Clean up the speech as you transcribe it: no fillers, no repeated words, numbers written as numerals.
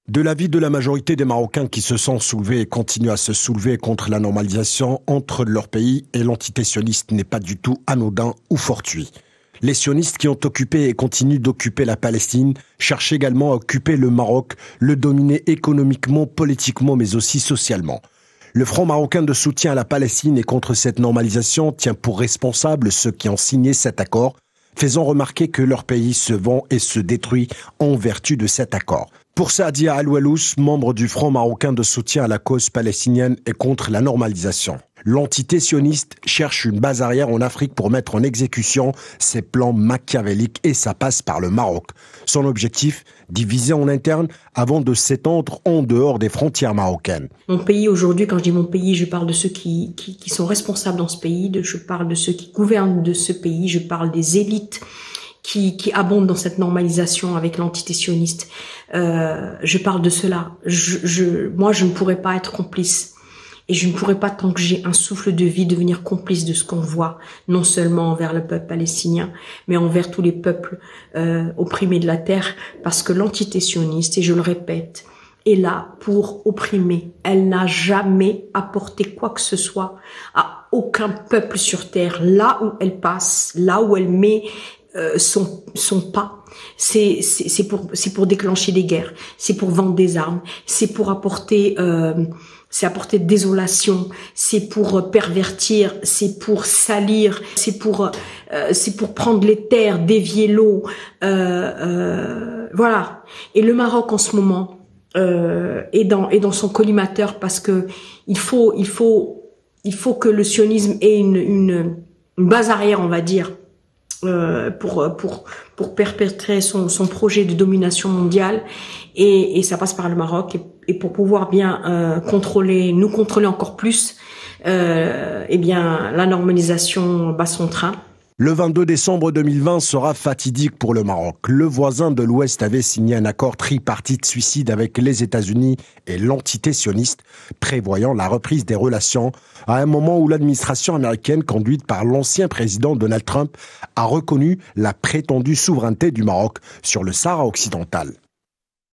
De l'avis de la majorité des Marocains qui se sont soulevés et continuent à se soulever contre la normalisation entre leur pays et l'entité sioniste n'est pas du tout anodin ou fortuit. Les sionistes qui ont occupé et continuent d'occuper la Palestine cherchent également à occuper le Maroc, le dominer économiquement, politiquement, mais aussi socialement. Le Front marocain de soutien à la Palestine et contre cette normalisation tient pour responsables ceux qui ont signé cet accord, faisant remarquer que leur pays se vend et se détruit en vertu de cet accord. Pour Saadia Al-Walous, membre du Front marocain de soutien à la cause palestinienne et contre la normalisation. L'entité sioniste cherche une base arrière en Afrique pour mettre en exécution ses plans machiavéliques et ça passe par le Maroc. Son objectif, diviser en interne avant de s'étendre en dehors des frontières marocaines. Mon pays aujourd'hui, quand je dis mon pays, je parle de ceux qui sont responsables dans ce pays, je parle de ceux qui gouvernent de ce pays, je parle des élites qui abondent dans cette normalisation avec l'entité sioniste. Je parle de cela. Moi, je ne pourrais pas être complice. Et je ne pourrais pas, tant que j'ai un souffle de vie, devenir complice de ce qu'on voit, non seulement envers le peuple palestinien, mais envers tous les peuples opprimés de la terre, parce que l'entité sioniste, et je le répète, est là pour opprimer. Elle n'a jamais apporté quoi que ce soit à aucun peuple sur terre. Là où elle passe, là où elle met son pas, c'est pour déclencher des guerres, c'est pour vendre des armes, c'est pour apporter désolation, c'est pour pervertir, c'est pour salir, c'est pour prendre les terres, dévier l'eau, voilà. Et le Maroc en ce moment est dans son collimateur parce que il faut que le sionisme ait une base arrière, on va dire, pour perpétrer son projet de domination mondiale et ça passe par le Maroc et pour pouvoir bien nous contrôler encore plus, eh bien la normalisation bat son train. Le 22 décembre 2020 sera fatidique pour le Maroc. Le voisin de l'Ouest avait signé un accord tripartite suicide avec les États-Unis et l'entité sioniste, prévoyant la reprise des relations à un moment où l'administration américaine, conduite par l'ancien président Donald Trump, a reconnu la prétendue souveraineté du Maroc sur le Sahara occidental.